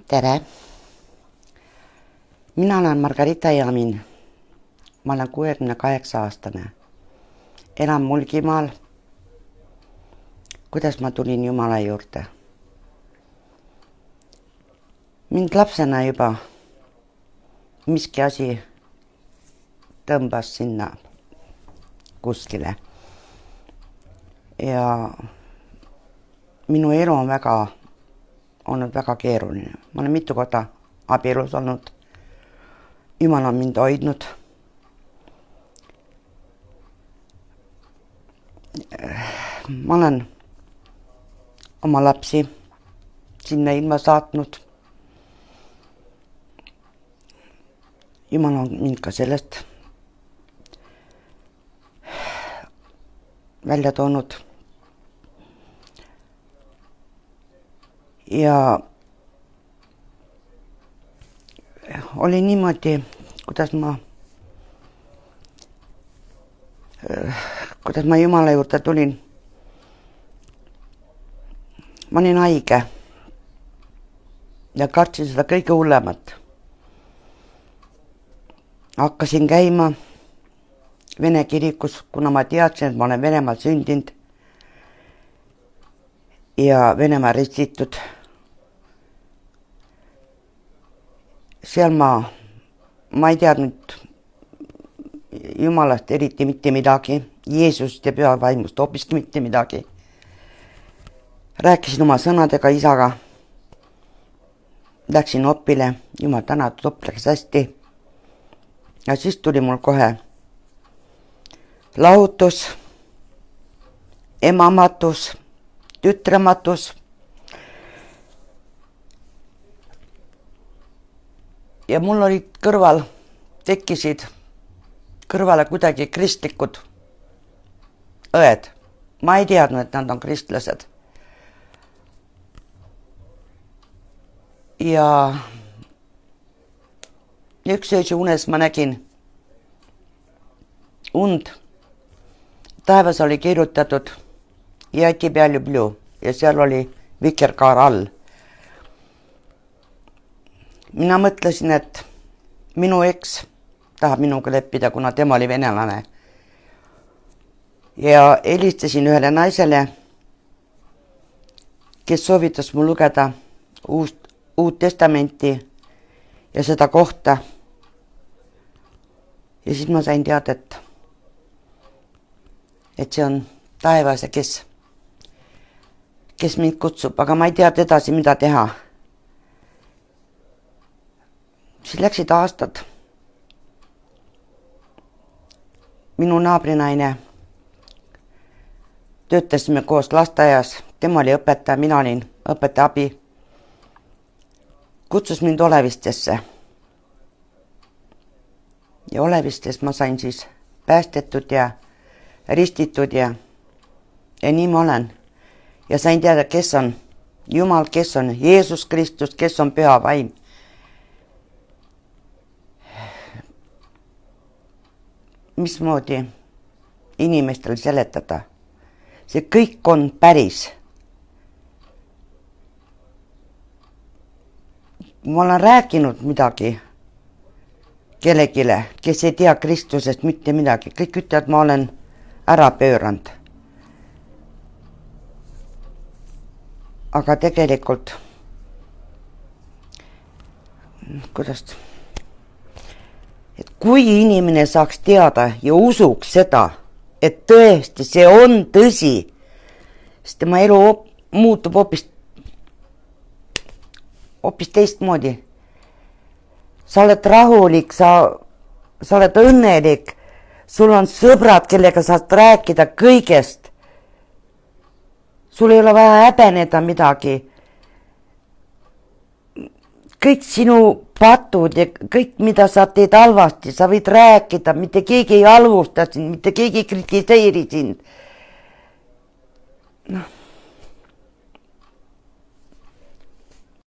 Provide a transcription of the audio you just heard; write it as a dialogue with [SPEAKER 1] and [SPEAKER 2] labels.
[SPEAKER 1] Tere! Mina olen Margarita Jamin. Ma olen 68-aastane. Elan Mulgimaal. Kuidas ma tulin Jumala juurde? Mind lapsena juba miski asi tõmbas sinna kuskile. Ja minu elu on olnud väga keeruline. Ma olen mitu korda abielus olnud. Jumal on mind hoidnud. Ma olen oma lapsi sinna ilma saatnud. Jumal on mind ka sellest välja toonud. Ja oli niimoodi, kuidas ma Jumala juurde tulin. Ma olin haige ja kartsin seda kõige hullemat. Hakkasin käima Vene kirikus, kuna ma teadsin, et ma olen Venemaal sündinud ja Venemaa ristitud. Seal ma ei teadnud Jumalast eriti mitte midagi, Jeesust ja Püha Vaimust hoopiski mitte midagi. Rääkisin oma sõnadega isaga, läksin Opile, Jumal tänatud, Opp läks hästi. Ja siis tuli mul kohe lahutus, emamatus, tütrematus. Ja mul olid tekkisid kõrvale kuidagi kristlikud õed. Ma ei teadnud, et nad on kristlased. Ja üks öösi unes ma nägin und. Taevas oli kirjutatud ja тебя люблю ja seal oli vikerkaar all. Mina mõtlesin, et minu eks tahab minuga leppida, kuna tema oli venelane. Ja helistasin ühele naisele, kes soovitas mul lugeda uut testamenti ja seda kohta. Ja siis ma sain teada, et see on taevas ja kes mind kutsub, aga ma ei teadnud edasi, mida teha. Siis läksid aastad. Minu naabrinaine töötasime koos lasteaias, tema oli õpetaja, mina olin õpetaja abi. Kutsus mind Olevistesse. Ja Olevistes ma sain siis päästetud ja ristitud ja nii ma olen. Ja sain teada, kes on Jumal, kes on Jeesus Kristus, kes on Püha Vaim. Mismoodi inimestel seletada? See kõik on päris. Ma olen rääkinud midagi kellegile, kes ei tea Kristusest mitte midagi. Kõik ütlevad, ma olen ära pööranud. Aga tegelikult, et kui inimene saaks teada ja usuks seda, et tõesti see on tõsi, siis tema elu muutub hoopis teistmoodi. Sa oled rahulik, sa oled õnnelik, sul on sõbrad, kellega saad rääkida kõigest. Sul ei ole vaja häbeneda midagi. Kõik sinu patud ja kõik, mida sa teed halvasti, sa võid rääkida, mitte keegi ei halvusta sind, mitte keegi ei kritiseeri sind.